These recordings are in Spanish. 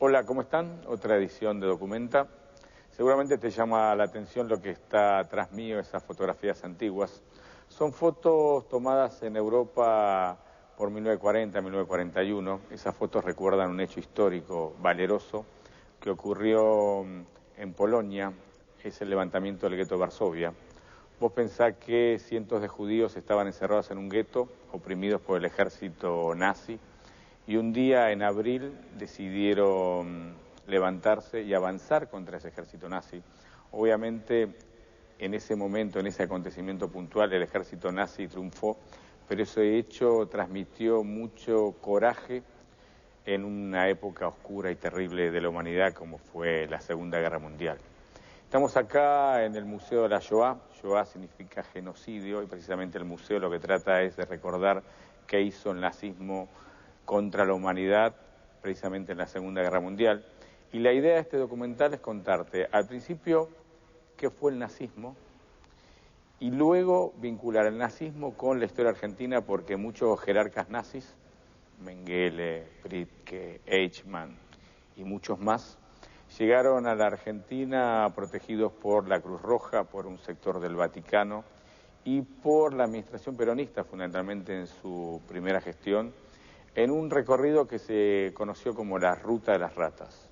Hola, ¿cómo están? Otra edición de Documenta. Seguramente te llama la atención lo que está atrás mío, esas fotografías antiguas. Son fotos tomadas en Europa por 1940, 1941. Esas fotos recuerdan un hecho histórico valeroso que ocurrió en Polonia, es el levantamiento del gueto de Varsovia. Vos pensás que cientos de judíos estaban encerrados en un gueto, oprimidos por el ejército nazi, y un día en abril decidieron levantarse y avanzar contra ese ejército nazi. Obviamente, en ese momento, en ese acontecimiento puntual, el ejército nazi triunfó, pero ese hecho transmitió mucho coraje en una época oscura y terrible de la humanidad como fue la Segunda Guerra Mundial. Estamos acá en el Museo de la Shoah. Shoah significa genocidio y precisamente el museo lo que trata es de recordar qué hizo el nazismo contra la humanidad precisamente en la Segunda Guerra Mundial. Y la idea de este documental es contarte al principio qué fue el nazismo y luego vincular el nazismo con la historia argentina porque muchos jerarcas nazis, Mengele, Pritzker, Eichmann y muchos más, llegaron a la Argentina protegidos por la Cruz Roja, por un sector del Vaticano y por la administración peronista, fundamentalmente en su primera gestión, en un recorrido que se conoció como la Ruta de las Ratas.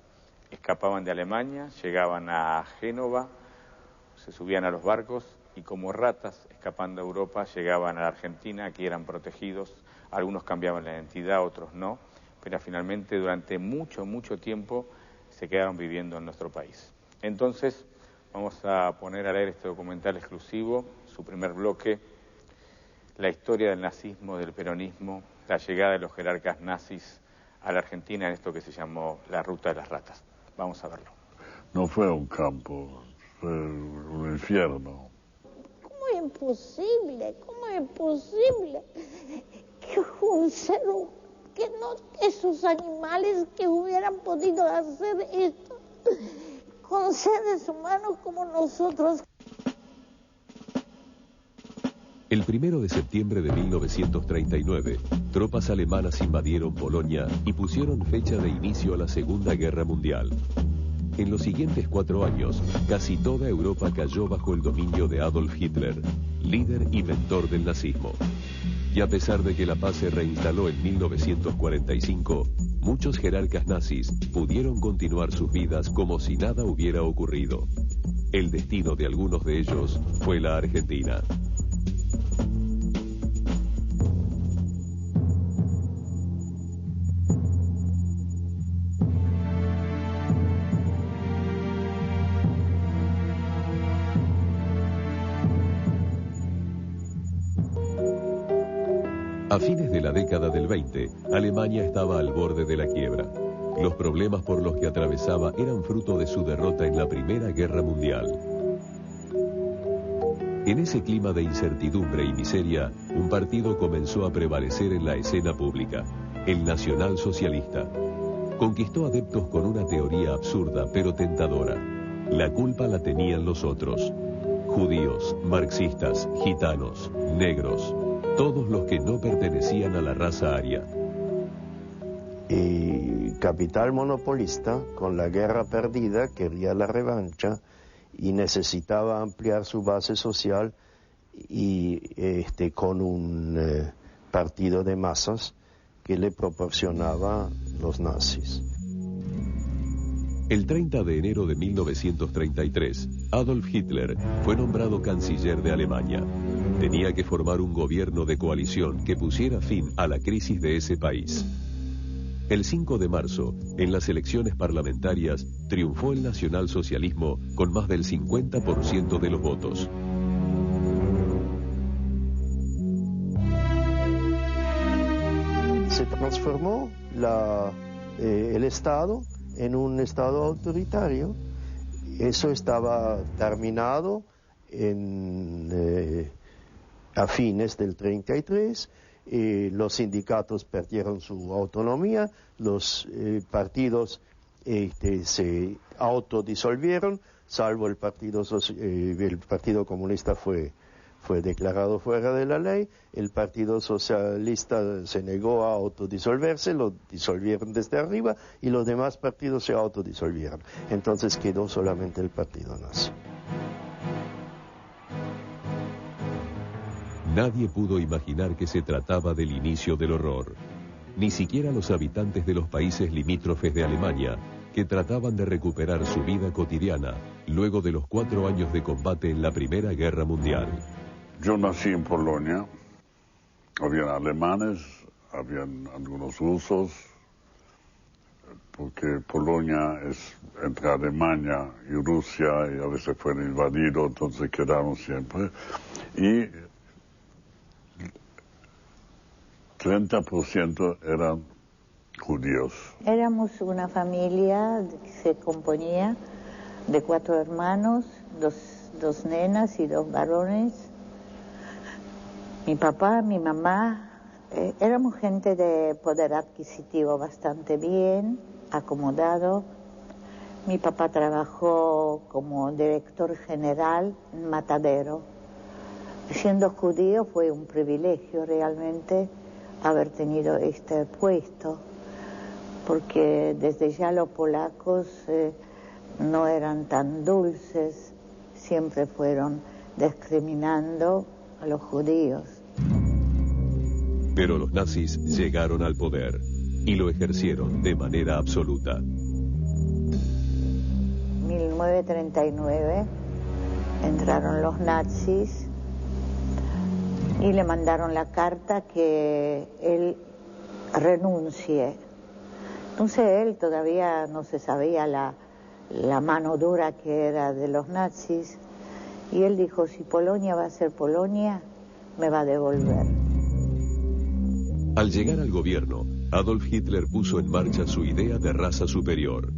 Escapaban de Alemania, llegaban a Génova, se subían a los barcos y como ratas, escapando a Europa, llegaban a la Argentina, aquí eran protegidos, algunos cambiaban la identidad, otros no, pero finalmente durante mucho tiempo se quedaron viviendo en nuestro país. Entonces, vamos a poner a leer este documental exclusivo, su primer bloque, la historia del nazismo, del peronismo, la llegada de los jerarcas nazis a la Argentina en esto que se llamó la Ruta de las Ratas. Vamos a verlo. No fue un campo, fue un infierno. ¿Cómo es posible? ¿Cómo es posible que un ser, que no esos animales que hubieran podido hacer esto con seres humanos como nosotros? El 1 de septiembre de 1939, tropas alemanas invadieron Polonia y pusieron fecha de inicio a la Segunda Guerra Mundial. En los siguientes 4 años, casi toda Europa cayó bajo el dominio de Adolf Hitler, líder y mentor del nazismo. Y a pesar de que la paz se reinstaló en 1945, muchos jerarcas nazis pudieron continuar sus vidas como si nada hubiera ocurrido. El destino de algunos de ellos fue la Argentina. A fines de la década del 20, Alemania estaba al borde de la quiebra. Los problemas por los que atravesaba eran fruto de su derrota en la Primera Guerra Mundial. En ese clima de incertidumbre y miseria, un partido comenzó a prevalecer en la escena pública, el nacionalsocialista. Conquistó adeptos con una teoría absurda pero tentadora. La culpa la tenían los otros. Judíos, marxistas, gitanos, negros, todos los que no pertenecían a la raza aria. Y capital monopolista, con la guerra perdida, quería la revancha y necesitaba ampliar su base social y con un partido de masas que le proporcionaba los nazis. El 30 de enero de 1933, Adolf Hitler fue nombrado canciller de Alemania. Tenía que formar un gobierno de coalición que pusiera fin a la crisis de ese país. El 5 de marzo, en las elecciones parlamentarias, triunfó el nacionalsocialismo con más del 50% de los votos. Se transformó el Estado en un Estado autoritario. Eso estaba terminado a fines del 33. Los sindicatos perdieron su autonomía, los partidos se autodisolvieron, salvo el Partido Comunista fue fue declarado fuera de la ley, el Partido Socialista se negó a autodisolverse, lo disolvieron desde arriba y los demás partidos se autodisolvieron. Entonces quedó solamente el partido nazi. Nadie pudo imaginar que se trataba del inicio del horror. Ni siquiera los habitantes de los países limítrofes de Alemania, que trataban de recuperar su vida cotidiana luego de los 4 años de combate en la Primera Guerra Mundial. Yo nací en Polonia, habían alemanes, habían algunos rusos, porque Polonia es entre Alemania y Rusia y a veces fueron invadidos, entonces quedaron siempre. Y 30% eran judíos. Éramos una familia que se componía de 4 hermanos, dos nenas y 2 varones. Mi papá, mi mamá, éramos gente de poder adquisitivo bastante bien, acomodado. Mi papá trabajó como director general en Matadero. Siendo judío fue un privilegio realmente haber tenido este puesto, porque desde ya los polacos no eran tan dulces, siempre fueron discriminando a los judíos. Pero los nazis llegaron al poder y lo ejercieron de manera absoluta. 1939 entraron los nazis y le mandaron la carta que él renuncie. Entonces él todavía no se sabía la mano dura que era de los nazis, y él dijo, si Polonia va a ser Polonia, me va a devolver. Al llegar al gobierno, Adolf Hitler puso en marcha su idea de raza superior.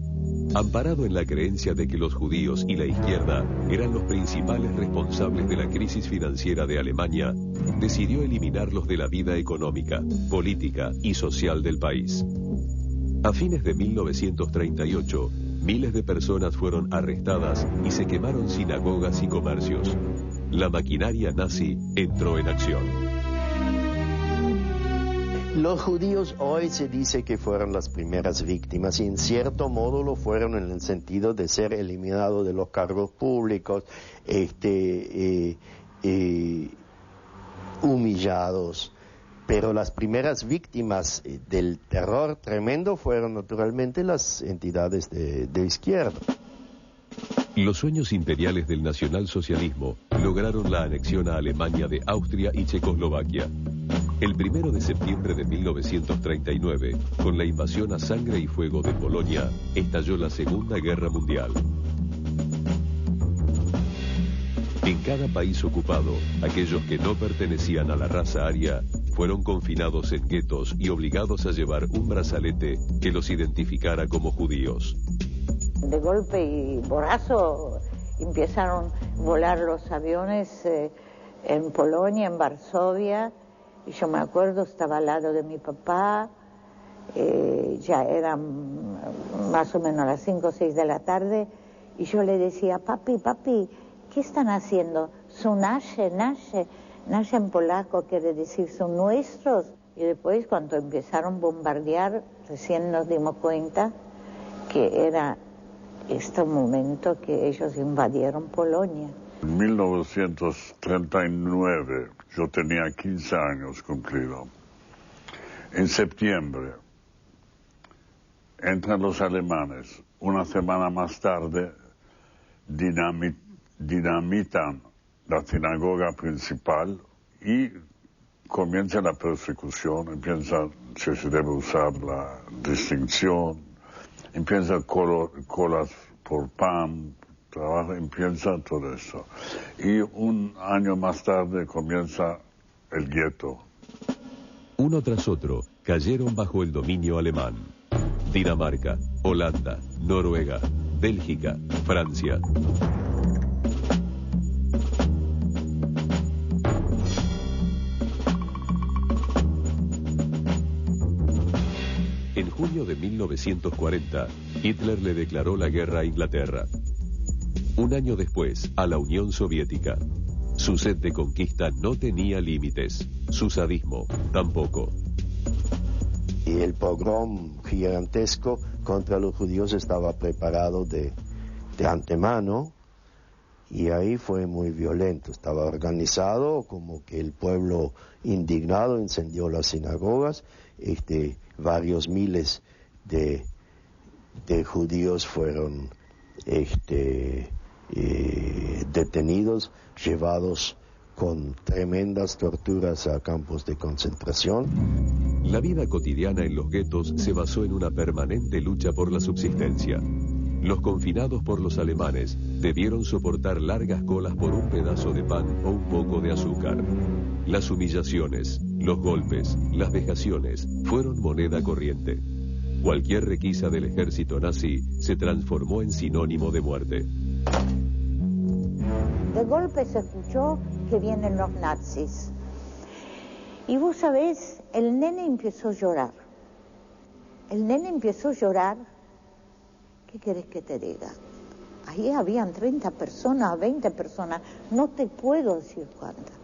Amparado en la creencia de que los judíos y la izquierda eran los principales responsables de la crisis financiera de Alemania, decidió eliminarlos de la vida económica, política y social del país. A fines de 1938, miles de personas fueron arrestadas y se quemaron sinagogas y comercios. La maquinaria nazi entró en acción. Los judíos hoy se dice que fueron las primeras víctimas y en cierto modo lo fueron en el sentido de ser eliminados de los cargos públicos, humillados. Pero las primeras víctimas del terror tremendo fueron naturalmente las entidades de izquierda. Los sueños imperiales del nacionalsocialismo lograron la anexión a Alemania de Austria y Checoslovaquia. El 1 de septiembre de 1939, con la invasión a sangre y fuego de Polonia, estalló la Segunda Guerra Mundial. En cada país ocupado, aquellos que no pertenecían a la raza aria fueron confinados en guetos y obligados a llevar un brazalete que los identificara como judíos. De golpe y porrazo empezaron a volar los aviones en Polonia, en Varsovia, y yo me acuerdo, estaba al lado de mi papá, ya eran más o menos las 5 o 6 de la tarde, y yo le decía, papi, ¿qué están haciendo? Son nasze. Nasze en polaco quiere decir son nuestros. Y después cuando empezaron a bombardear, recién nos dimos cuenta que era este momento que ellos invadieron Polonia. En 1939, yo tenía 15 años cumplido. En septiembre, entran los alemanes. Una semana más tarde, dinamitan la sinagoga principal y comienza la persecución, empieza si se debe usar la distinción, empieza colas por pan, empieza todo eso. Y un año más tarde comienza el gueto. Uno tras otro cayeron bajo el dominio alemán. Dinamarca, Holanda, Noruega, Bélgica, Francia. En junio de 1940, Hitler le declaró la guerra a Inglaterra. Un año después, a la Unión Soviética. Su sed de conquista no tenía límites, su sadismo tampoco. Y el pogrom gigantesco contra los judíos estaba preparado de antemano, y ahí fue muy violento. Estaba organizado, como que el pueblo indignado incendió las sinagogas, varios miles de judíos fueron detenidos, llevados con tremendas torturas a campos de concentración. La vida cotidiana en los guetos se basó en una permanente lucha por la subsistencia. Los confinados por los alemanes debieron soportar largas colas por un pedazo de pan o un poco de azúcar. Las humillaciones, los golpes, las vejaciones fueron moneda corriente. Cualquier requisa del ejército nazi se transformó en sinónimo de muerte. De golpe se escuchó que vienen los nazis. Y vos sabés, el nene empezó a llorar. El nene empezó a llorar. ¿Qué querés que te diga? Ahí habían 30 personas, 20 personas, no te puedo decir cuántas.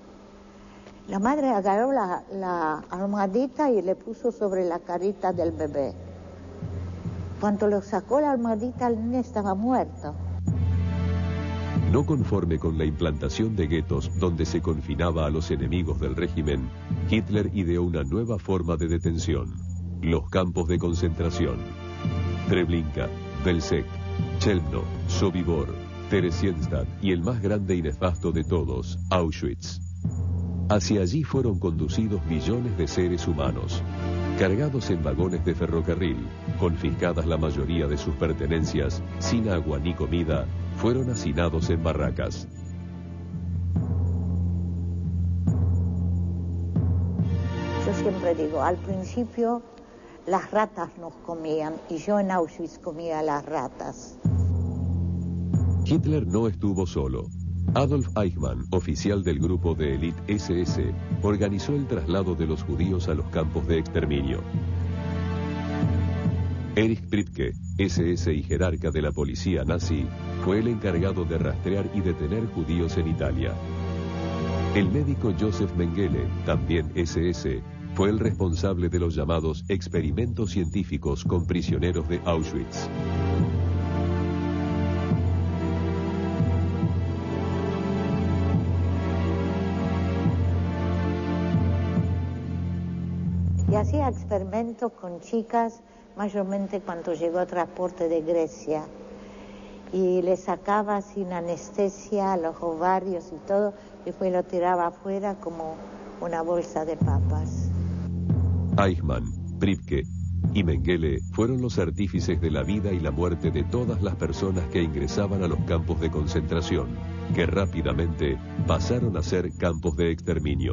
La madre agarró la almohadita y le puso sobre la carita del bebé. Cuando lo sacó la almohadita, el nene estaba muerto. No conforme con la implantación de guetos donde se confinaba a los enemigos del régimen, Hitler ideó una nueva forma de detención: los campos de concentración. Treblinka, Belzec, Chelmno, Sobibor, Theresienstadt y el más grande y nefasto de todos, Auschwitz. Hacia allí fueron conducidos millones de seres humanos. Cargados en vagones de ferrocarril, confiscadas la mayoría de sus pertenencias, sin agua ni comida, fueron hacinados en barracas. Yo siempre digo, al principio las ratas nos comían y yo en Auschwitz comía las ratas. Hitler no estuvo solo. Adolf Eichmann, oficial del grupo de élite SS, organizó el traslado de los judíos a los campos de exterminio. Erich Priebke, SS y jerarca de la policía nazi, fue el encargado de rastrear y detener judíos en Italia. El médico Joseph Mengele, también SS, fue el responsable de los llamados experimentos científicos con prisioneros de Auschwitz. Y hacía experimentos con chicas, mayormente cuando llegó transporte de Grecia. Y le sacaba sin anestesia los ovarios y todo, y después lo tiraba afuera como una bolsa de papas. Eichmann, Priebke y Mengele fueron los artífices de la vida y la muerte de todas las personas que ingresaban a los campos de concentración, que rápidamente pasaron a ser campos de exterminio.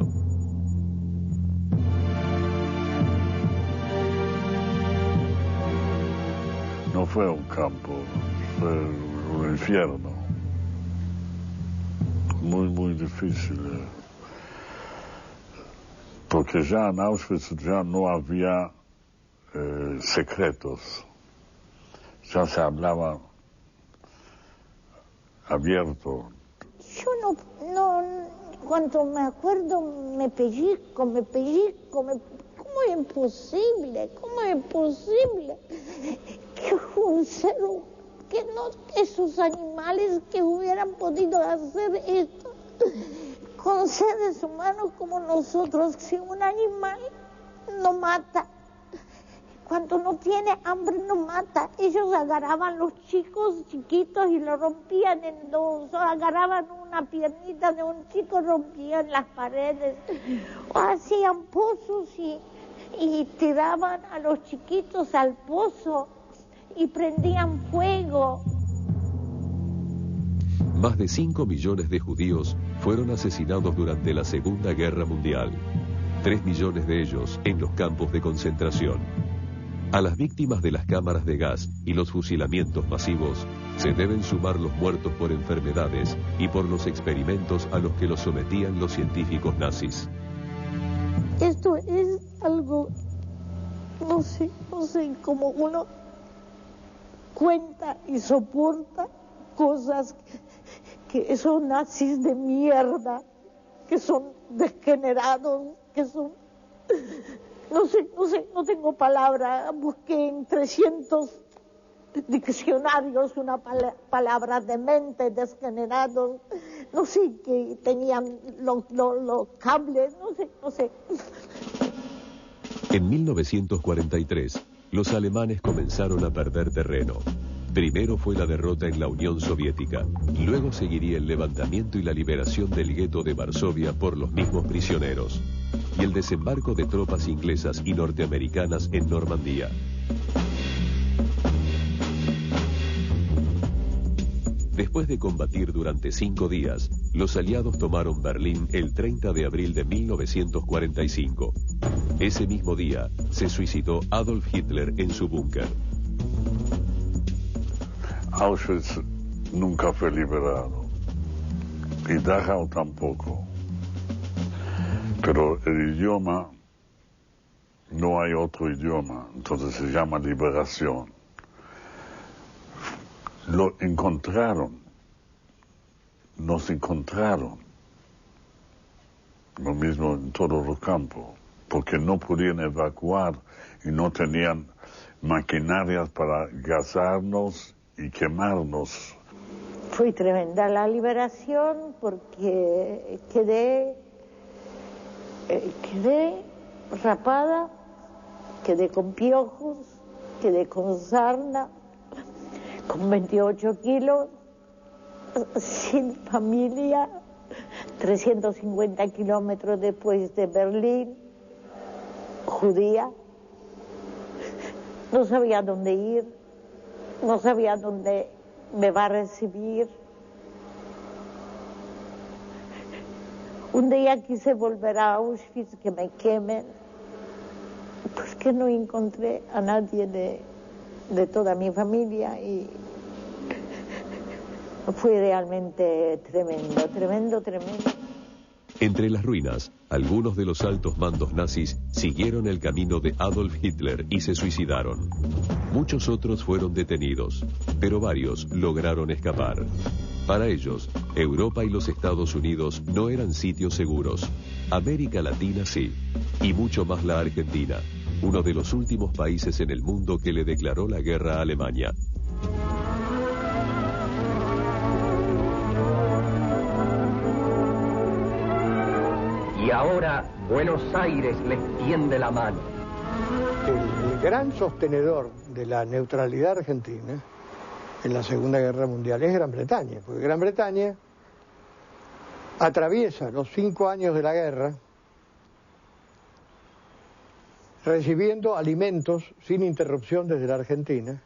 No fue un campo, fue un infierno. Muy, muy difícil. Porque ya en Auschwitz ya no había secretos. Ya se hablaba abierto. Yo no, cuando me acuerdo me pellizco, ¿cómo es posible? ¿Cómo es posible que un ser, que no, esos animales que hubieran podido hacer esto con seres humanos como nosotros? Si un animal no mata, cuando no tiene hambre no mata. Ellos agarraban los chicos chiquitos y lo rompían en dos, o agarraban una piernita de un chico, rompían las paredes, o hacían pozos y tiraban a los chiquitos al pozo y prendían fuego. Más de 5 millones de judíos fueron asesinados durante la Segunda Guerra Mundial. 3 millones de ellos en los campos de concentración. A las víctimas de las cámaras de gas y los fusilamientos masivos se deben sumar los muertos por enfermedades y por los experimentos a los que los sometían los científicos nazis. Esto es algo, no sé cómo uno cuenta y soporta cosas que esos nazis de mierda, que son degenerados, que son... No tengo palabra. Busqué en 300 diccionarios una palabra demente, degenerados, no sé, que tenían los cables, no sé. En 1943, los alemanes comenzaron a perder terreno. Primero fue la derrota en la Unión Soviética, luego seguiría el levantamiento y la liberación del gueto de Varsovia por los mismos prisioneros, y el desembarco de tropas inglesas y norteamericanas en Normandía. Después de combatir durante 5 días, los aliados tomaron Berlín el 30 de abril de 1945. Ese mismo día, se suicidó Adolf Hitler en su búnker. Auschwitz nunca fue liberado y Dachau tampoco. Pero el idioma, no hay otro idioma, entonces se llama liberación. Lo encontraron, nos encontraron, lo mismo en todos los campos, porque no podían evacuar y no tenían maquinarias para gasarnos y quemarnos. Fue tremenda la liberación porque quedé rapada, quedé con piojos, quedé con sarna, con 28 kilos, sin familia, 350 kilómetros después de Berlín, judía. No sabía dónde ir, no sabía dónde me va a recibir. Un día quise volver a Auschwitz, que me quemen, pues que no encontré a nadie de toda mi familia y fue realmente tremendo. Entre las ruinas, algunos de los altos mandos nazis siguieron el camino de Adolf Hitler y se suicidaron. Muchos otros fueron detenidos, pero varios lograron escapar. Para ellos, Europa y los Estados Unidos no eran sitios seguros. América Latina sí, y mucho más la Argentina, uno de los últimos países en el mundo que le declaró la guerra a Alemania. Y ahora Buenos Aires les tiende la mano. El gran sostenedor de la neutralidad argentina en la Segunda Guerra Mundial es Gran Bretaña, porque Gran Bretaña atraviesa los 5 años de la guerra recibiendo alimentos sin interrupción desde la Argentina,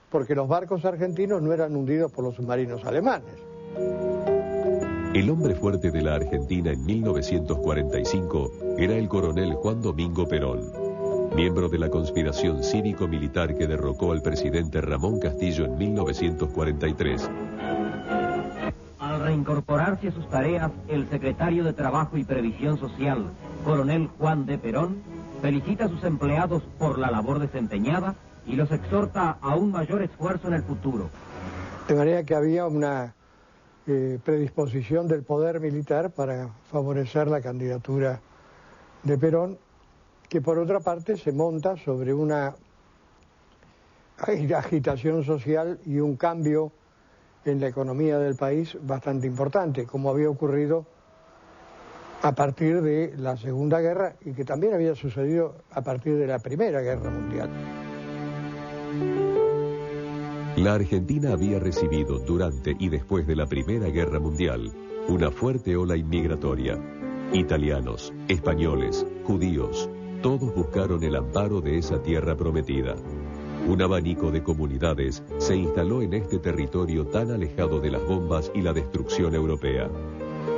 porque los barcos argentinos no eran hundidos por los submarinos alemanes. El hombre fuerte de la Argentina en 1945 era el coronel Juan Domingo Perón, miembro de la conspiración cívico-militar que derrocó al presidente Ramón Castillo en 1943. Al reincorporarse a sus tareas, el secretario de Trabajo y Previsión Social, coronel Juan de Perón, felicita a sus empleados por la labor desempeñada y los exhorta a un mayor esfuerzo en el futuro. De manera que había una predisposición del poder militar para favorecer la candidatura de Perón, que por otra parte se monta sobre una agitación social y un cambio en la economía del país bastante importante, como había ocurrido a partir de la Segunda Guerra y que también había sucedido a partir de la Primera Guerra Mundial. La Argentina había recibido durante y después de la Primera Guerra Mundial una fuerte ola inmigratoria. Italianos, españoles, judíos, todos buscaron el amparo de esa tierra prometida. Un abanico de comunidades se instaló en este territorio tan alejado de las bombas y la destrucción europea.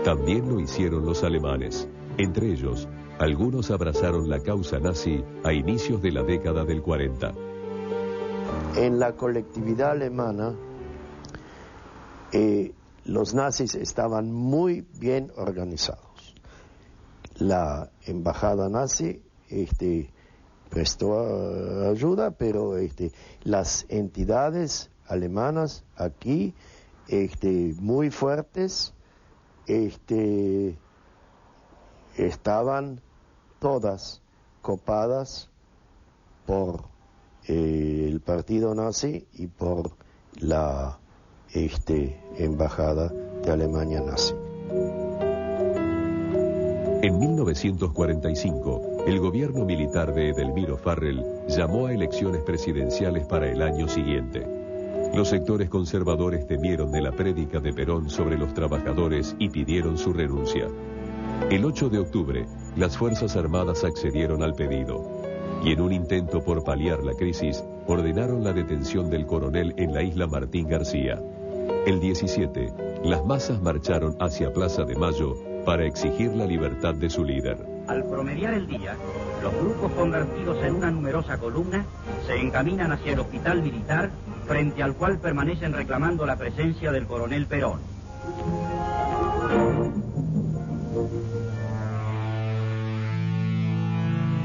También lo hicieron los alemanes. Entre ellos, algunos abrazaron la causa nazi a inicios de la década del 40. En la colectividad alemana, los nazis estaban muy bien organizados. La embajada nazi prestó ayuda, pero las entidades alemanas aquí muy fuertes, estaban todas copadas por el partido nazi y por la embajada de Alemania nazi. En 1945, el gobierno militar de Edelmiro Farrell llamó a elecciones presidenciales para el año siguiente. Los sectores conservadores temieron de la prédica de Perón sobre los trabajadores y pidieron su renuncia. El 8 de octubre, las Fuerzas Armadas accedieron al pedido y en un intento por paliar la crisis, ordenaron la detención del coronel en la isla Martín García. El 17, las masas marcharon hacia Plaza de Mayo para exigir la libertad de su líder. Al promediar el día, los grupos convertidos en una numerosa columna se encaminan hacia el hospital militar, frente al cual permanecen reclamando la presencia del coronel Perón.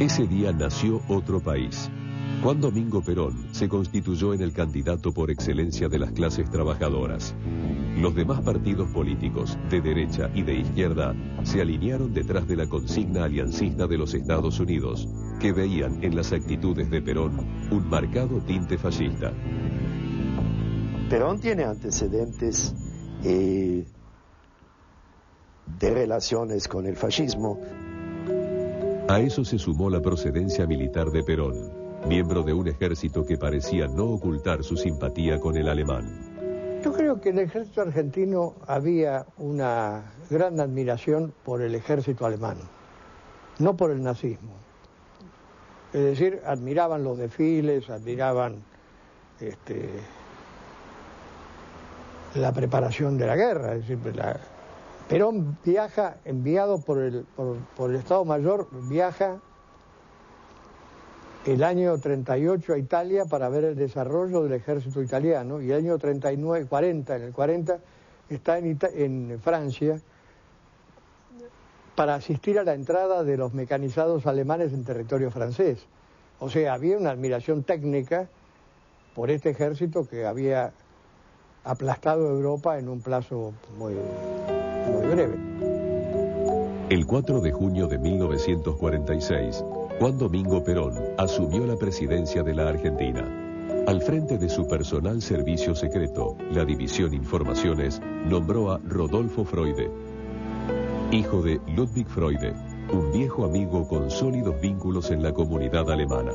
Ese día nació otro país. Juan Domingo Perón se constituyó en el candidato por excelencia de las clases trabajadoras. Los demás partidos políticos, de derecha y de izquierda, se alinearon detrás de la consigna aliancista de los Estados Unidos, que veían en las actitudes de Perón un marcado tinte fascista. Perón tiene antecedentes de relaciones con el fascismo. A eso se sumó la procedencia militar de Perón, miembro de un ejército que parecía no ocultar su simpatía con el alemán. Yo creo que en el ejército argentino había una gran admiración por el ejército alemán, no por el nazismo. Es decir, admiraban los desfiles, admiraban la preparación de la guerra. Es decir, Perón viaja, enviado por el Estado Mayor, viaja el año 38 a Italia para ver el desarrollo del ejército italiano, y el año 39, 40, en el 40 está en Francia para asistir a la entrada de los mecanizados alemanes en territorio francés. O sea, había una admiración técnica por este ejército que había aplastado Europa en un plazo muy breve. El 4 de junio de 1946, Juan Domingo Perón asumió la presidencia de la Argentina. Al frente de su personal servicio secreto, la División Informaciones nombró a Rodolfo Freude, hijo de Ludwig Freude, un viejo amigo con sólidos vínculos en la comunidad alemana.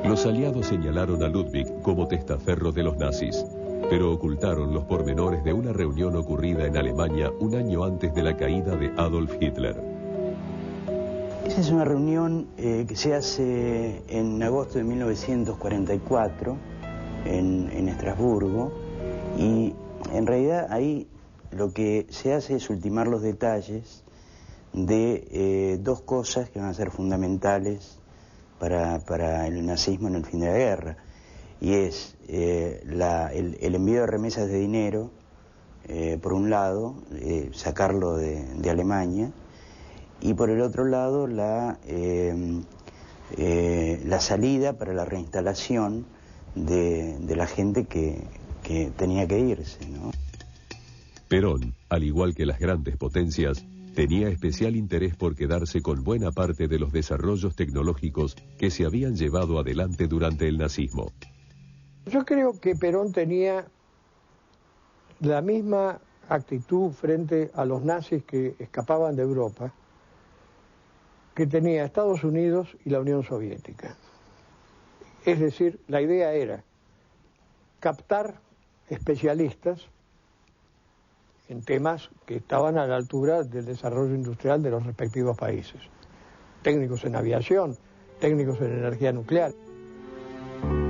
Los aliados señalaron a Ludwig como testaferro de los nazis, pero ocultaron los pormenores de una reunión ocurrida en Alemania un año antes de la caída de Adolf Hitler. Esa es una reunión que se hace en agosto de 1944 en Estrasburgo, y en realidad ahí lo que se hace es ultimar los detalles de dos cosas que van a ser fundamentales para el nazismo en el fin de la guerra, y es el envío de remesas de dinero, por un lado, sacarlo de Alemania, y por el otro lado la salida para la reinstalación de la gente que tenía que irse, ¿no? Perón, al igual que las grandes potencias, tenía especial interés por quedarse con buena parte de los desarrollos tecnológicos que se habían llevado adelante durante el nazismo. Yo creo que Perón tenía la misma actitud frente a los nazis que escapaban de Europa que tenía Estados Unidos y la Unión Soviética. Es decir, la idea era captar especialistas en temas que estaban a la altura del desarrollo industrial de los respectivos países. Técnicos en aviación, técnicos en energía nuclear.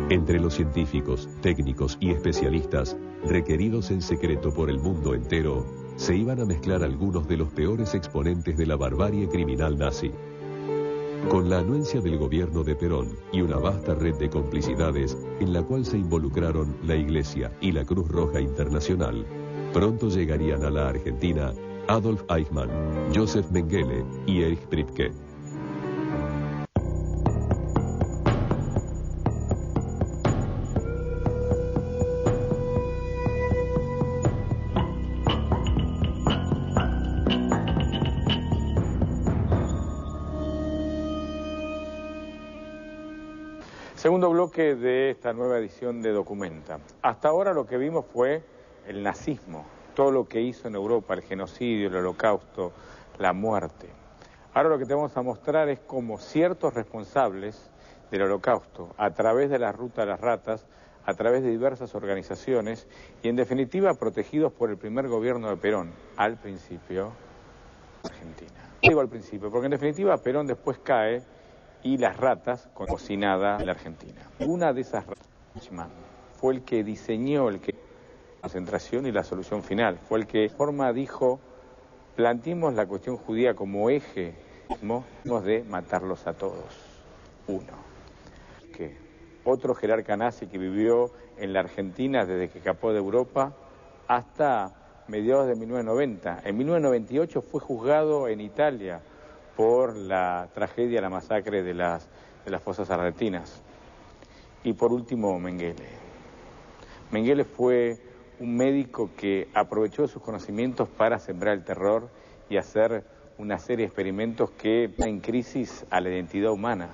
Entre los científicos, técnicos y especialistas, requeridos en secreto por el mundo entero, se iban a mezclar algunos de los peores exponentes de la barbarie criminal nazi. Con la anuencia del gobierno de Perón y una vasta red de complicidades en la cual se involucraron la Iglesia y la Cruz Roja Internacional, pronto llegarían a la Argentina Adolf Eichmann, Joseph Mengele y Erich Priebke. Segundo bloque de esta nueva edición de Documenta. Hasta ahora lo que vimos fue el nazismo, todo lo que hizo en Europa, el genocidio, el holocausto, la muerte. Ahora lo que te vamos a mostrar es cómo ciertos responsables del holocausto, a través de la Ruta de las Ratas, a través de diversas organizaciones y en definitiva protegidos por el primer gobierno de Perón, al principio, Argentina. Digo al principio, porque en definitiva Perón después cae y las ratas cocinada en la Argentina. Una de esas ratas, fue el que diseñó la concentración y la solución final. Fue el que de forma dijo, planteemos la cuestión judía como eje de matarlos a todos. Uno. Que otro jerarca nazi que vivió en la Argentina desde que escapó de Europa hasta mediados de 1990. En 1998 fue juzgado en Italia por la tragedia, la masacre de las fosas argentinas. Y por último, Mengele. Mengele fue un médico que aprovechó sus conocimientos para sembrar el terror y hacer una serie de experimentos que ponen en crisis a la identidad humana.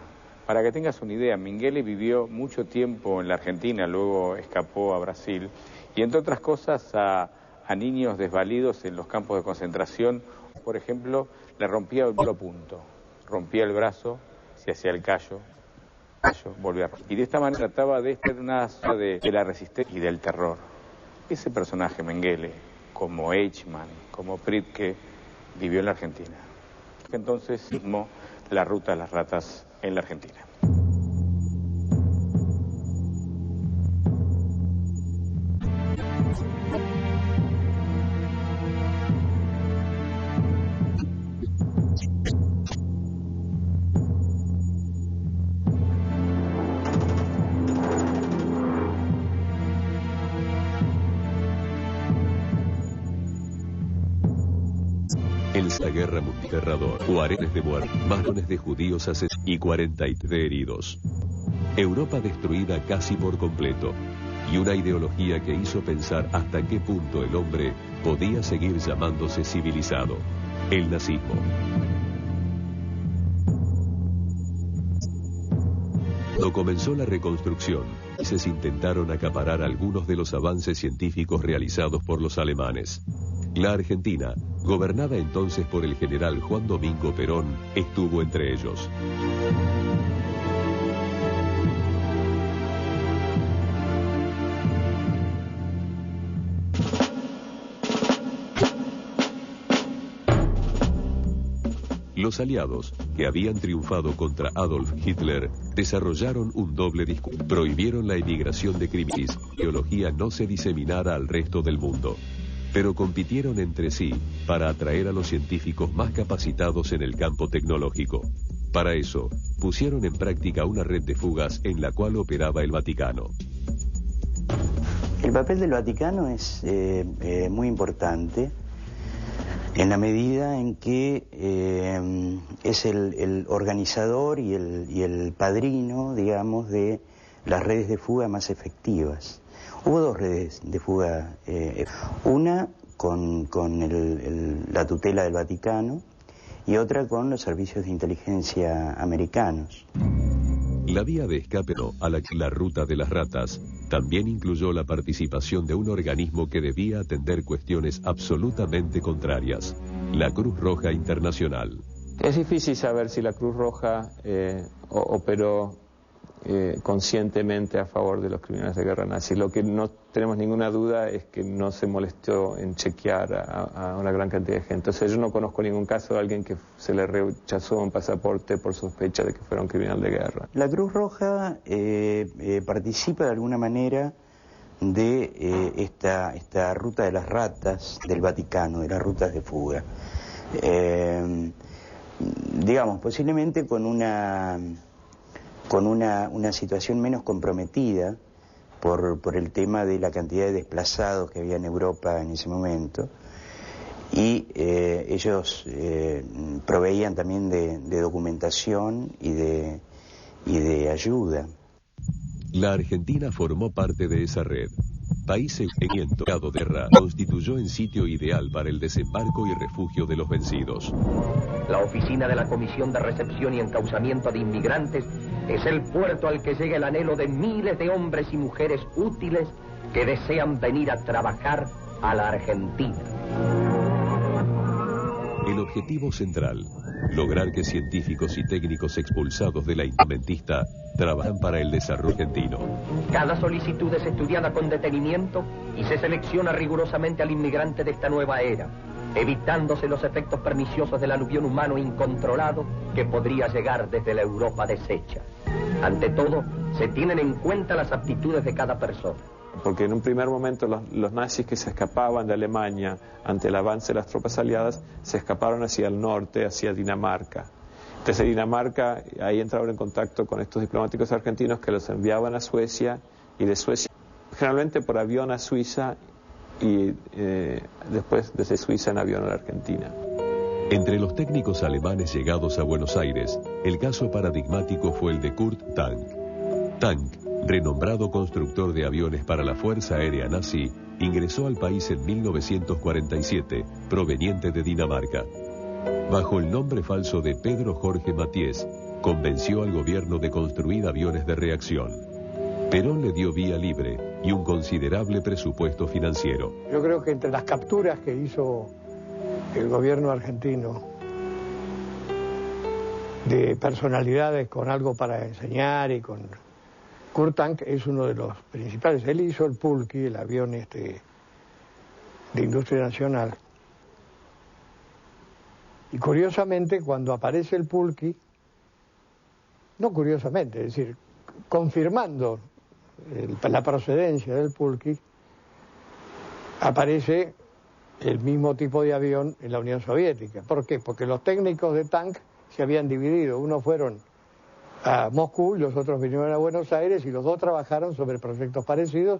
Para que tengas una idea, Mengele vivió mucho tiempo en la Argentina, luego escapó a Brasil, y entre otras cosas a niños desvalidos en los campos de concentración, por ejemplo, le rompía el punto, rompía el brazo, se hacía el callo, volvía a romper. Y de esta manera trataba de estar una de la resistencia y del terror. Ese personaje, Mengele, como Eichmann, como Priebke, vivió en la Argentina. Entonces, firmó la Ruta de las Ratas en la Argentina. La guerra multiterrador, 40 de muertos, más millones de judíos asesinados y 43 heridos. Europa destruida casi por completo y una ideología que hizo pensar hasta qué punto el hombre podía seguir llamándose civilizado, el nazismo. Cuando comenzó la reconstrucción, se intentaron acaparar algunos de los avances científicos realizados por los alemanes. La Argentina, gobernada entonces por el general Juan Domingo Perón, estuvo entre ellos. Los aliados, que habían triunfado contra Adolf Hitler, desarrollaron un doble discurso. Prohibieron la emigración de criminales, la ideología no se diseminara al resto del mundo. Pero compitieron entre sí para atraer a los científicos más capacitados en el campo tecnológico. Para eso, pusieron en práctica una red de fugas en la cual operaba el Vaticano. El papel del Vaticano es muy importante en la medida en que es el organizador y el padrino, digamos, de las redes de fuga más efectivas. Hubo dos redes de fuga, una con la tutela del Vaticano y otra con los servicios de inteligencia americanos. La vía de escape a la Ruta de las Ratas también incluyó la participación de un organismo que debía atender cuestiones absolutamente contrarias, la Cruz Roja Internacional. Es difícil saber si la Cruz Roja operó conscientemente a favor de los criminales de guerra nazis. Lo que no tenemos ninguna duda es que no se molestó en chequear a una gran cantidad de gente. Entonces yo no conozco ningún caso de alguien que se le rechazó un pasaporte por sospecha de que fuera un criminal de guerra. La Cruz Roja participa de alguna manera de esta ruta de las ratas del Vaticano, de las rutas de fuga. Digamos, posiblemente con una situación menos comprometida por el tema de la cantidad de desplazados que había en Europa en ese momento, y ellos proveían también de documentación y de ayuda. La Argentina formó parte de esa red. País en de guerra constituyó en sitio ideal para el desembarco y refugio de los vencidos. La oficina de la Comisión de Recepción y Encauzamiento de Inmigrantes Es el puerto al que llega el anhelo de miles de hombres y mujeres útiles que desean venir a trabajar a la Argentina. El objetivo central, lograr que científicos y técnicos expulsados de la instrumentista trabajan para el desarrollo argentino. Cada solicitud es estudiada con detenimiento y se selecciona rigurosamente al inmigrante de esta nueva era, evitándose los efectos perniciosos del aluvión humano incontrolado que podría llegar desde la Europa deshecha. Ante todo, se tienen en cuenta las aptitudes de cada persona. Porque en un primer momento los nazis que se escapaban de Alemania ante el avance de las tropas aliadas se escaparon hacia el norte, hacia Dinamarca. Desde Dinamarca ahí entraron en contacto con estos diplomáticos argentinos que los enviaban a Suecia, y de Suecia generalmente por avión a Suiza y después desde Suiza en avión a la Argentina. Entre los técnicos alemanes llegados a Buenos Aires, el caso paradigmático fue el de Kurt Tank. Tank, renombrado constructor de aviones para la Fuerza Aérea Nazi, ingresó al país en 1947, proveniente de Dinamarca. Bajo el nombre falso de Pedro Jorge Mathies, convenció al gobierno de construir aviones de reacción. Perón le dio vía libre y un considerable presupuesto financiero. Yo creo que entre las capturas que hizo el gobierno argentino de personalidades con algo para enseñar y con... Kurt Tank es uno de los principales. Él hizo el Pulqui, el avión de industria nacional. Y curiosamente, cuando aparece el Pulqui, no curiosamente, es decir, confirmando la procedencia del Pulqui, aparece el mismo tipo de avión en la Unión Soviética. ¿Por qué? Porque los técnicos de Tank se habían dividido. Unos fueron a Moscú, los otros vinieron a Buenos Aires, y los dos trabajaron sobre proyectos parecidos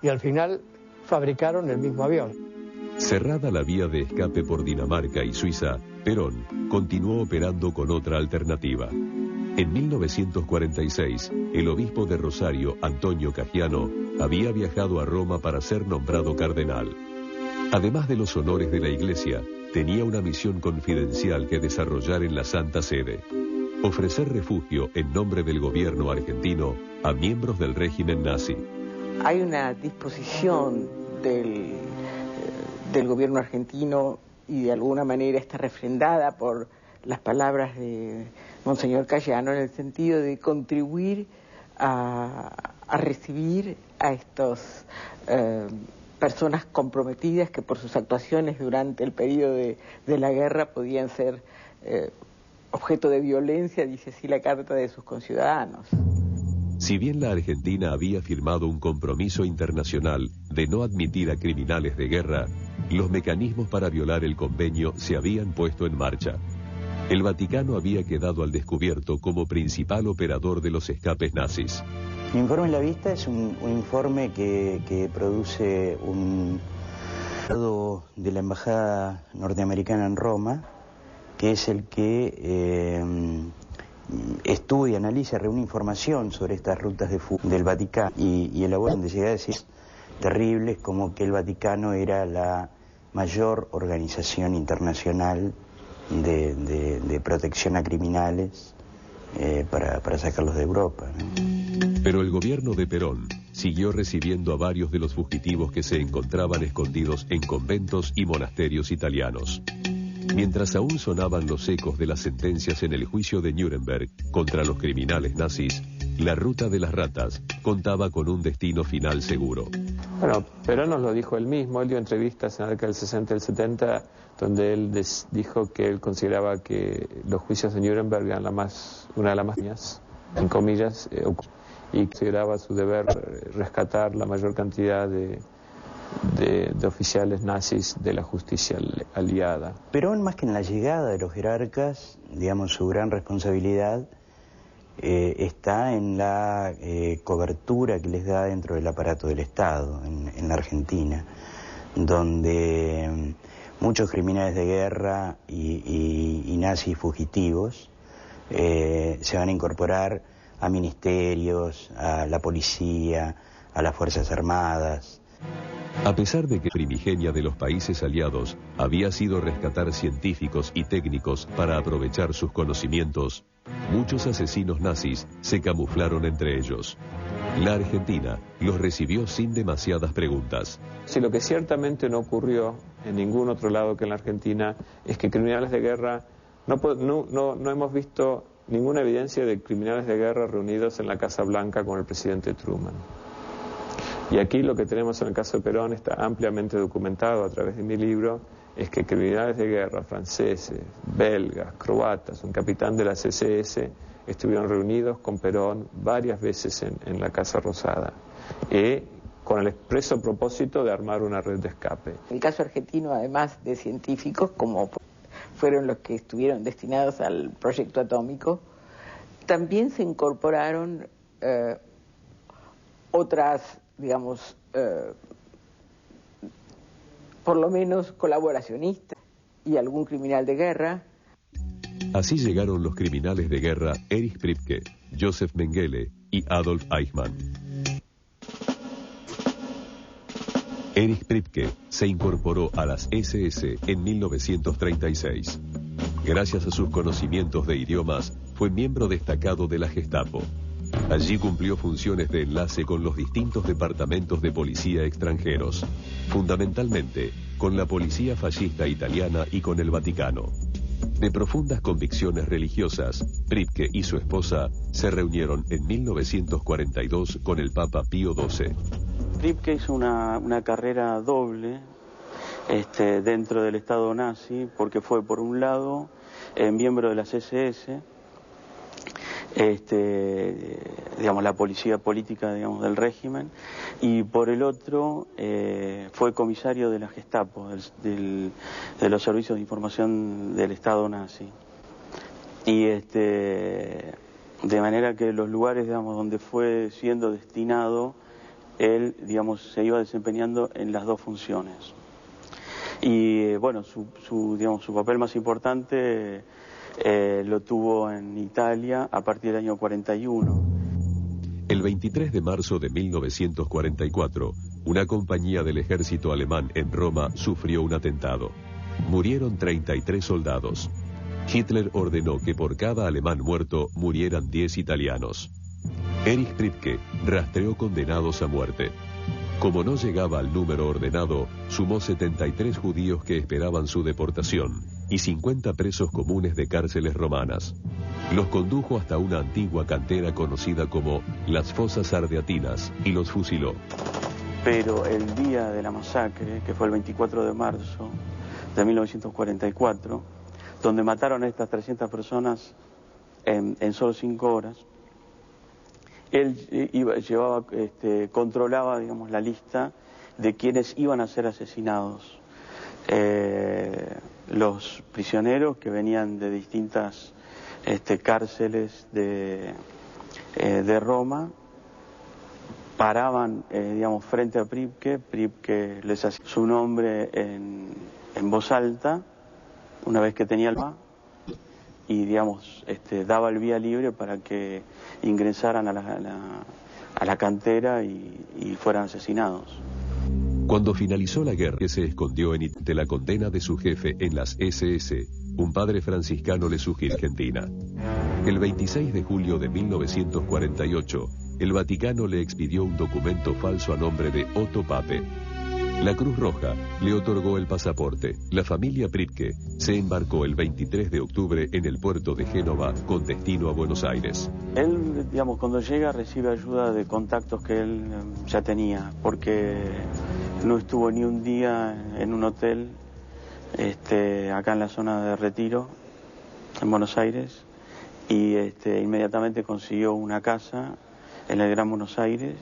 y al final fabricaron el mismo avión. Cerrada la vía de escape por Dinamarca y Suiza, Perón continuó operando con otra alternativa. En 1946, el obispo de Rosario, Antonio Cagiano, había viajado a Roma para ser nombrado cardenal. Además de los honores de la Iglesia, tenía una misión confidencial que desarrollar en la Santa Sede: ofrecer refugio en nombre del gobierno argentino a miembros del régimen nazi. Hay una disposición del gobierno argentino, y de alguna manera está refrendada por las palabras de Monseñor Cagiano, en el sentido de contribuir a recibir a estas personas comprometidas que por sus actuaciones durante el periodo de la guerra podían ser objeto de violencia, dice así la carta de sus conciudadanos. Si bien la Argentina había firmado un compromiso internacional de no admitir a criminales de guerra, los mecanismos para violar el convenio se habían puesto en marcha. El Vaticano había quedado al descubierto como principal operador de los escapes nazis. El informe La Vista es un informe que produce un de la Embajada norteamericana en Roma, que es el que estudia, analiza, reúne información sobre estas rutas de fuga del Vaticano y elabora, donde llega a decir terribles como que el Vaticano era la mayor organización internacional de protección a criminales para sacarlos de Europa, ¿no? Pero el gobierno de Perón siguió recibiendo a varios de los fugitivos que se encontraban escondidos en conventos y monasterios italianos. Mientras aún sonaban los ecos de las sentencias en el juicio de Nuremberg contra los criminales nazis, la ruta de las ratas contaba con un destino final seguro. Bueno, Perón nos lo dijo él mismo. Él dio entrevistas en la década del 60 y el 70, donde él dijo que él consideraba que los juicios de Nuremberg eran una de las más, en comillas, y consideraba su deber rescatar la mayor cantidad de oficiales nazis de la justicia aliada. Perón, más que en la llegada de los jerarcas, digamos, su gran responsabilidad está en la cobertura que les da dentro del aparato del Estado, en la Argentina, donde muchos criminales de guerra y nazis fugitivos se van a incorporar a ministerios, a la policía, a las Fuerzas Armadas. A pesar de que primigenia de los países aliados había sido rescatar científicos y técnicos para aprovechar sus conocimientos, muchos asesinos nazis se camuflaron entre ellos. La Argentina los recibió sin demasiadas preguntas. Si lo que ciertamente no ocurrió en ningún otro lado que en la Argentina es que criminales de guerra, no hemos visto ninguna evidencia de criminales de guerra reunidos en la Casa Blanca con el presidente Truman. Y aquí lo que tenemos en el caso de Perón está ampliamente documentado a través de mi libro, es que criminales de guerra franceses, belgas, croatas, un capitán de la CSS, estuvieron reunidos con Perón varias veces en la Casa Rosada, con el expreso propósito de armar una red de escape. El caso argentino, además de científicos, como fueron los que estuvieron destinados al proyecto atómico, también se incorporaron otras, digamos, por lo menos colaboracionistas y algún criminal de guerra. Así llegaron los criminales de guerra Erich Priebke, Josef Mengele y Adolf Eichmann. Erich Priebke se incorporó a las SS en 1936. Gracias a sus conocimientos de idiomas, fue miembro destacado de la Gestapo. Allí cumplió funciones de enlace con los distintos departamentos de policía extranjeros, fundamentalmente con la policía fascista italiana y con el Vaticano. De profundas convicciones religiosas, Priebke y su esposa se reunieron en 1942 con el Papa Pío XII. Priebke hizo una carrera doble dentro del Estado nazi, porque fue por un lado miembro de las SS, digamos la policía política, digamos, del régimen, y por el otro fue comisario de la Gestapo, de los servicios de información del Estado nazi. Y de manera que los lugares, digamos, donde fue siendo destinado, él, digamos, se iba desempeñando en las dos funciones. Y bueno, su papel más importante lo tuvo en Italia a partir del año 41. El 23 de marzo de 1944, una compañía del ejército alemán en Roma sufrió un atentado. Murieron 33 soldados. Hitler ordenó que por cada alemán muerto murieran 10 italianos. Erich Priebke rastreó condenados a muerte. Como no llegaba al número ordenado, sumó 73 judíos que esperaban su deportación y 50 presos comunes de cárceles romanas. Los condujo hasta una antigua cantera conocida como las Fosas Ardeatinas y los fusiló. Pero el día de la masacre, que fue el 24 de marzo de 1944, donde mataron a estas 300 personas en solo 5 horas, él controlaba, digamos, la lista de quienes iban a ser asesinados. Los prisioneros que venían de distintas cárceles de Roma paraban, digamos, frente a Priebke. Priebke les hacía su nombre en voz alta una vez que tenía el y, digamos, daba el vía libre para que ingresaran a la cantera y fueran asesinados. Cuando finalizó la guerra, se escondió de la condena de su jefe en las SS, un padre franciscano le sugirió Argentina. El 26 de julio de 1948, el Vaticano le expidió un documento falso a nombre de Otto Pape. La Cruz Roja le otorgó el pasaporte. La familia Priebke se embarcó el 23 de octubre en el puerto de Génova con destino a Buenos Aires. Él, digamos, cuando llega recibe ayuda de contactos que él ya tenía, porque no estuvo ni un día en un hotel acá en la zona de Retiro, en Buenos Aires, y inmediatamente consiguió una casa en el Gran Buenos Aires,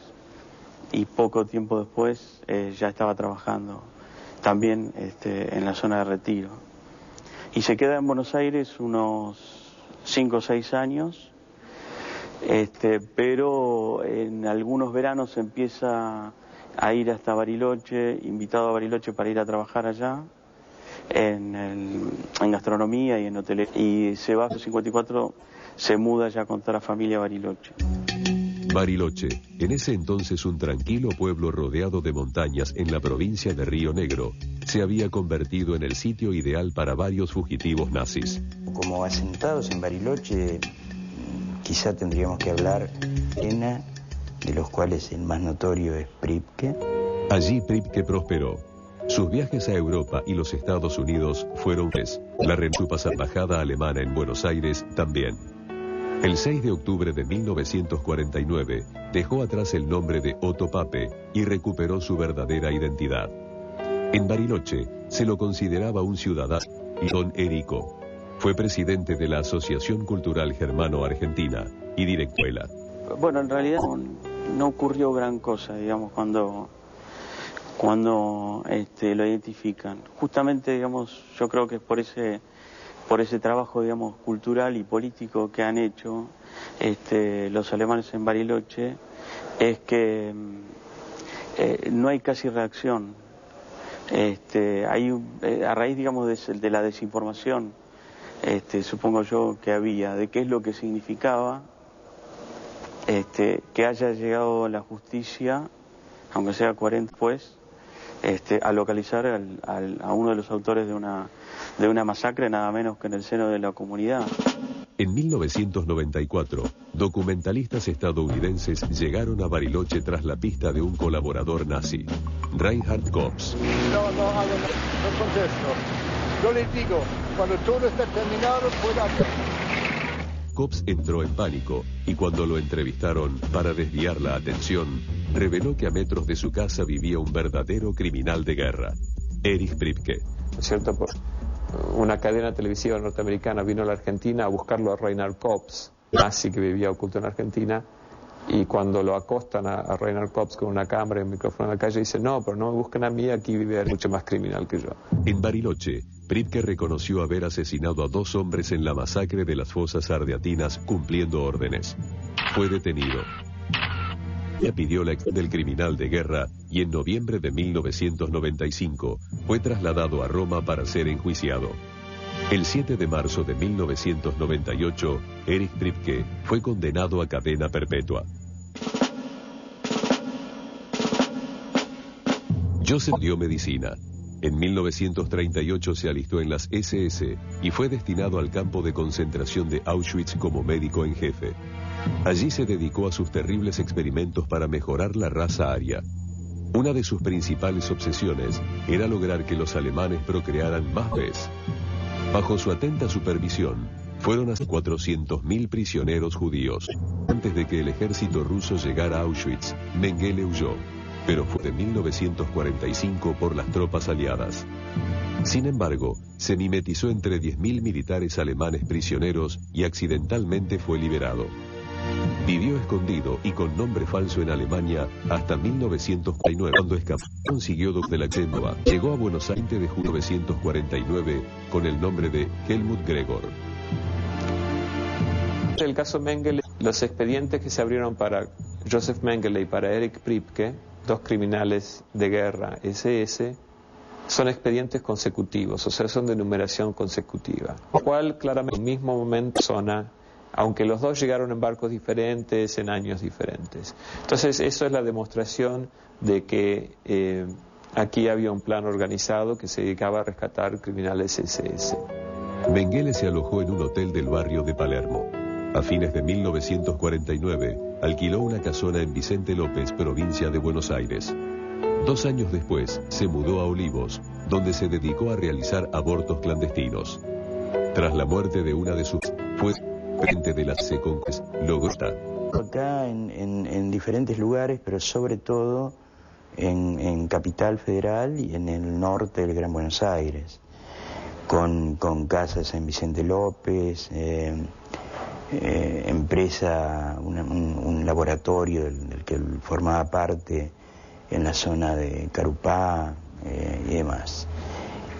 y poco tiempo después ya estaba trabajando también en la zona de Retiro. Y se queda en Buenos Aires unos 5 o 6 años, pero en algunos veranos empieza a ir hasta Bariloche, invitado a Bariloche para ir a trabajar allá, en gastronomía y en hotelería. Y se va a los 54, se muda ya con toda la familia a Bariloche. Bariloche, en ese entonces un tranquilo pueblo rodeado de montañas en la provincia de Río Negro, se había convertido en el sitio ideal para varios fugitivos nazis. Como asentados en Bariloche, quizá tendríamos que hablar de los cuales el más notorio es Pripke. Allí Pripke prosperó. Sus viajes a Europa y los Estados Unidos fueron la embajada alemana en Buenos Aires también. El 6 de octubre de 1949 dejó atrás el nombre de Otto Pape y recuperó su verdadera identidad. En Bariloche se lo consideraba un ciudadano y don Erico. Fue presidente de la Asociación Cultural Germano-Argentina y directora. Bueno, en realidad no ocurrió gran cosa, digamos, cuando lo identifican. Justamente, digamos, yo creo que es por ese trabajo, digamos, cultural y político que han hecho los alemanes en Bariloche, es que no hay casi reacción. A raíz, digamos, de la desinformación, supongo yo que había, de qué es lo que significaba que haya llegado la justicia, aunque sea 40 después, a localizar a uno de los autores de una masacre, nada menos que en el seno de la comunidad. En 1994, documentalistas estadounidenses llegaron a Bariloche tras la pista de un colaborador nazi, Reinhard Kops. No contesto. Yo les digo, cuando todo está terminado, pueda... Kops entró en pánico y cuando lo entrevistaron para desviar la atención, reveló que a metros de su casa vivía un verdadero criminal de guerra, Erich Pripke. ¿Cierto? Por una cadena televisiva norteamericana vino a la Argentina a buscarlo a Reinhard Kops, nazi que vivía oculto en Argentina, y cuando lo acostan a Reinhard Kops con una cámara y un micrófono en la calle, dice, no, pero no me busquen a mí, aquí vive mucho más criminal que yo. En Bariloche, Pripke reconoció haber asesinado a 2 hombres en la masacre de las fosas ardeatinas cumpliendo órdenes. Fue detenido. Ella pidió la ex del criminal de guerra y en noviembre de 1995 fue trasladado a Roma para ser enjuiciado. El 7 de marzo de 1998, Erich Pripke fue condenado a cadena perpetua. Joseph dio medicina. En 1938 se alistó en las SS y fue destinado al campo de concentración de Auschwitz como médico en jefe. Allí se dedicó a sus terribles experimentos para mejorar la raza aria. Una de sus principales obsesiones era lograr que los alemanes procrearan más veces. Bajo su atenta supervisión, fueron hasta 400.000 prisioneros judíos. Antes de que el ejército ruso llegara a Auschwitz, Mengele huyó, pero fue de 1945 por las tropas aliadas. Sin embargo, se mimetizó entre 10.000 militares alemanes prisioneros y accidentalmente fue liberado. Vivió escondido y con nombre falso en Alemania hasta 1949, cuando escapó. Consiguió de la Génova. Llegó a Buenos Aires de junio de 1949 con el nombre de Helmut Gregor. En el caso Mengele, los expedientes que se abrieron para Joseph Mengele y para Erich Pripke, 2 criminales de guerra SS, son expedientes consecutivos, o sea, son de numeración consecutiva. Lo cual, claramente, en el mismo momento, aunque los 2 llegaron en barcos diferentes, en años diferentes. Entonces, eso es la demostración de que aquí había un plan organizado que se dedicaba a rescatar criminales SS. Mengele se alojó en un hotel del barrio de Palermo. A fines de 1949, alquiló una casona en Vicente López, provincia de Buenos Aires. 2 años después, se mudó a Olivos, donde se dedicó a realizar abortos clandestinos. Tras la muerte de una de sus... fue frente de las seconques, logró estar. Acá en diferentes lugares, pero sobre todo en Capital Federal y en el norte del Gran Buenos Aires, con casas en Vicente López, empresa, un laboratorio del que formaba parte en la zona de Carupá y demás.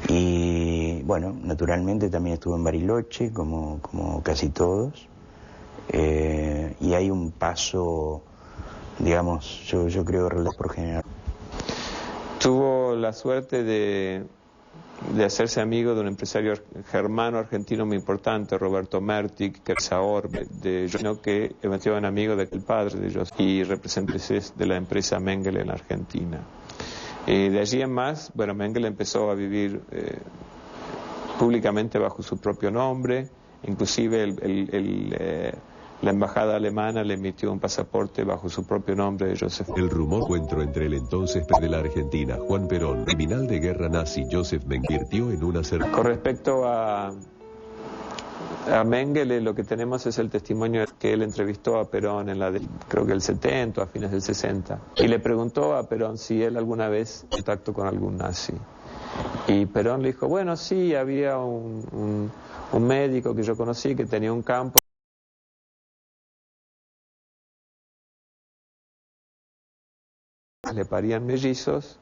Y bueno, naturalmente también estuve en Bariloche, como casi todos, y hay un paso, digamos, yo creo, por general. Tuvo la suerte de hacerse amigo de un empresario germano argentino muy importante, Roberto Mertig, que es ahora sino que eran amigos del padre de ellos y representantes de la empresa Mengele en Argentina. De allí en más, bueno, Mengele empezó a vivir públicamente bajo su propio nombre, inclusive la embajada alemana le emitió un pasaporte bajo su propio nombre de Joseph. El rumor encuentro entre el entonces presidente de la Argentina, Juan Perón, criminal de guerra nazi Joseph Mengele, convirtió en una Con respecto a Mengele, lo que tenemos es el testimonio que él entrevistó a Perón en creo que el 70, a fines del 60, y le preguntó a Perón si él alguna vez contacto con algún nazi. Y Perón le dijo, bueno, sí, había un médico que yo conocí que tenía un campo. Le parían mellizos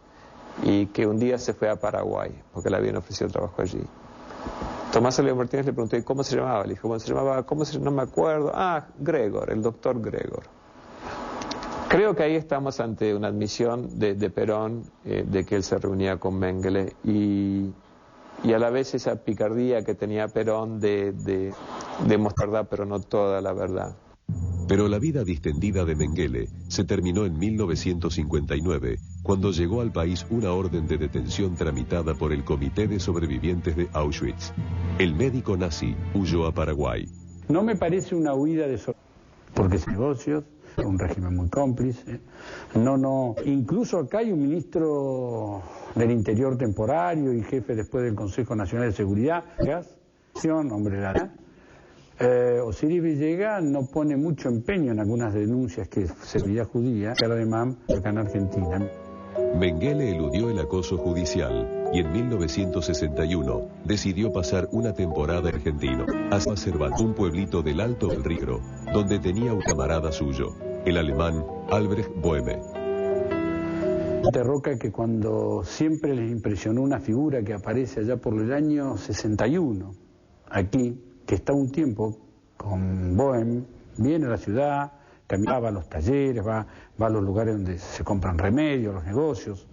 y que un día se fue a Paraguay porque le habían ofrecido trabajo allí. Tomás Elías Martínez le preguntó, ¿y cómo se llamaba? Le dijo, bueno, se llamaba, no me acuerdo, Gregor, el doctor Gregor. Creo que ahí estamos ante una admisión de Perón, de que él se reunía con Mengele y a la vez esa picardía que tenía Perón de mostrar verdad, pero no toda la verdad. Pero la vida distendida de Mengele se terminó en 1959, cuando llegó al país una orden de detención tramitada por el Comité de Sobrevivientes de Auschwitz. El médico nazi huyó a Paraguay. No me parece una huida porque es negocios, un régimen muy cómplice. Incluso acá hay un ministro del Interior temporario y jefe después del Consejo Nacional de Seguridad, hombre de la Osiris Villegas no pone mucho empeño en algunas denuncias que seguridad judía, que alemán acá en Argentina. Mengele eludió el acoso judicial y en 1961 decidió pasar una temporada en argentino, hasta Cervantes, un pueblito del Alto del Río, donde tenía un camarada suyo, el alemán Albrecht Bohme. De Roca, que cuando siempre les impresionó una figura que aparece allá por el año 61, aquí, que está un tiempo con Bohem, viene a la ciudad, caminaba a los talleres, va a los lugares donde se compran remedios, los negocios,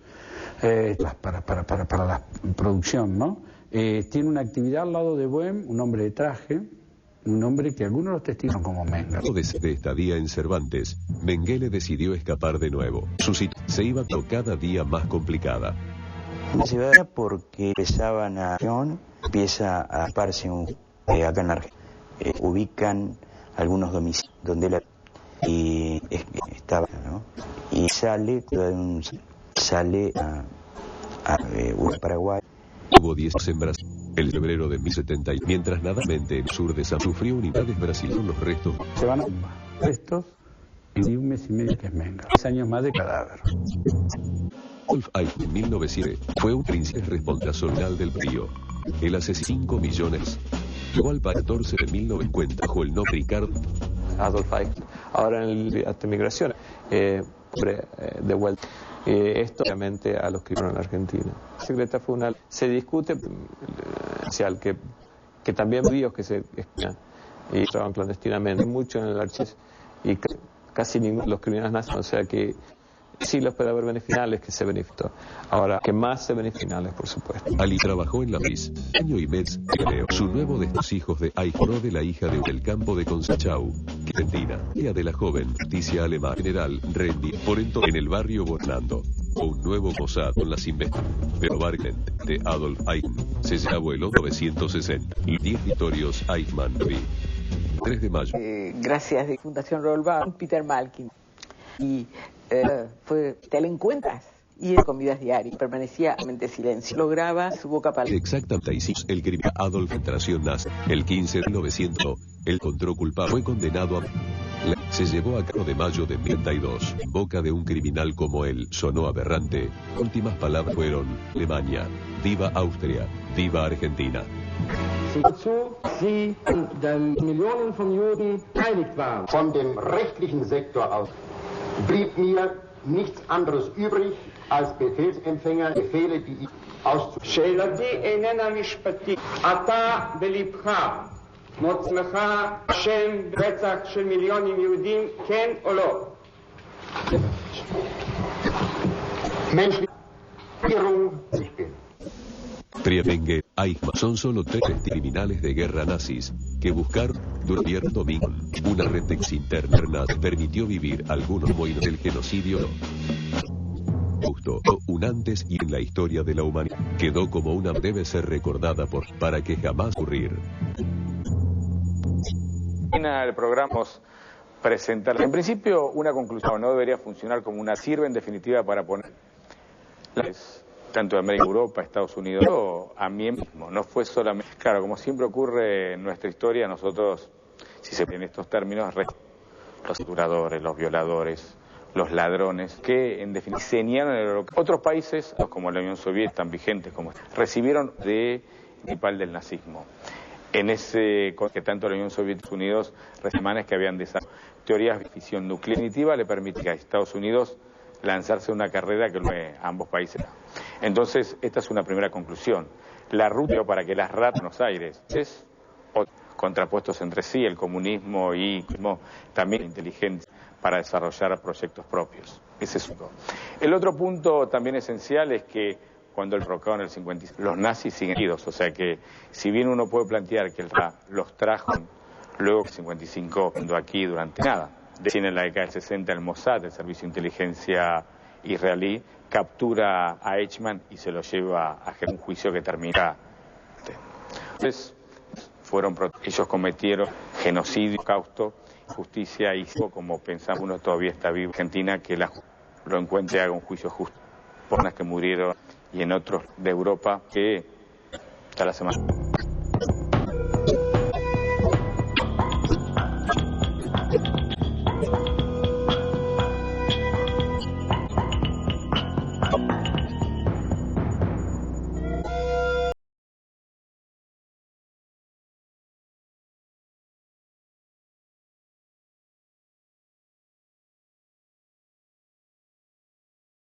para la producción, ¿no? Tiene una actividad al lado de Bohem, un hombre de traje, un hombre que algunos los testifican como Mengele. Desde estadía en Cervantes, Mengele decidió escapar de nuevo. Su situación se iba cada día más complicada. Se va porque empieza a aparecer acá en Argentina. Ubican algunos domicilios donde él estaba, ¿no? Y sale a Paraguay. Hubo 10 en Brasil. El febrero de 1070, mientras nadamente en el sur de San sufrió unidades brasileñas los restos. Se van a restos y un mes y medio que es Mengele. 10 años más de cadáver. Adolf Eichmann en 1900 fue un príncipe responsable del río. El asesino 5 millones. Llegó al 14 de 1950 bajo el nombre Ricardo. Adolf Eichmann. Ahora en la migración, de vuelta. Esto obviamente a los que viven en Argentina. La secreta fue se discute que también judíos que se espían y trabajan clandestinamente, mucho en el archivo y casi ninguno de los criminales nazis, o sea que sí los puede haber beneficiales que se benefició. Ahora, que más se beneficiales, por supuesto. Ali trabajó en la PIS, año y mes, creo. Su nuevo de los hijos de Eichmann de la hija del campo de Concepción, Argentina, hija de la joven justicia alemana general Rendi, por entonces en el barrio Bornando. Un nuevo Mossad con las investigaciones. Pero Barclay de Adolf Eichmann se llamó el 1960. 10 victorios Eichmann. 3 de mayo. Gracias de Fundación Rollbar, Peter Malkin. Y te la encuentras y en comidas diarias permanecía mente silencio, lograba su boca palabra. Exactamente, el crimen Adolf Tración nazi el 15 de 1900, el encontró culpable, fue condenado a se llevó a cabo de mayo de 1992. En boca de un criminal como él sonó aberrante. Últimas palabras fueron: Alemania, viva Austria, viva Argentina. Sie den Millionen von Juden beteiligt waren. Von dem rechtlichen Sektor aus blieb mir nichts anderes übrig, als Befehlsempfänger Befehle, die ich auszusprechen. שאלתי איננה משפטית. אתה בלבך מוצמך שם רצח של מיליונים יהודים, כן או לא? Menschliche Friedenge, Eichmann son solo 3 criminales de guerra nazis que buscaron durante domingo. Una red interna permitió vivir algunos moinos del genocidio. Justo un antes y en la historia de la humanidad quedó como una debe ser recordada para que jamás ocurrir. El programa presentar en principio una conclusión, no debería funcionar como una sirve en definitiva para poner tanto de América, Europa, Estados Unidos, o a mí mismo, no fue solamente, claro, como siempre ocurre en nuestra historia, nosotros, si se ven estos términos, los torturadores, los violadores, los ladrones, que en definitiva enseñaron el holocausto. Otros países, como la Unión Soviética, tan vigentes como recibieron de principal del nazismo. En ese que tanto la Unión Soviética y Estados Unidos alemanes que habían desarrollado teorías de fisión nuclear definitiva le permitía a Estados Unidos lanzarse una carrera que a ambos países. Entonces, esta es una primera conclusión. La ruta para que las ratas de Buenos Aires es contrapuestos entre sí, el comunismo y también la inteligencia para desarrollar proyectos propios. Ese es uno. El otro punto también esencial es que cuando el derrocado en el 55, los nazis siguen idos, o sea que si bien uno puede plantear que los trajo luego del 55, aquí durante nada, en la década del 60 el Mossad, el Servicio de Inteligencia israelí, captura a Eichmann y se lo lleva a un juicio que termina. Entonces, ellos cometieron genocidio, holocausto, justicia y como pensamos uno todavía está vivo en Argentina, que lo encuentre y haga un juicio justo. Personas que murieron y en otros de Europa que hasta la semana.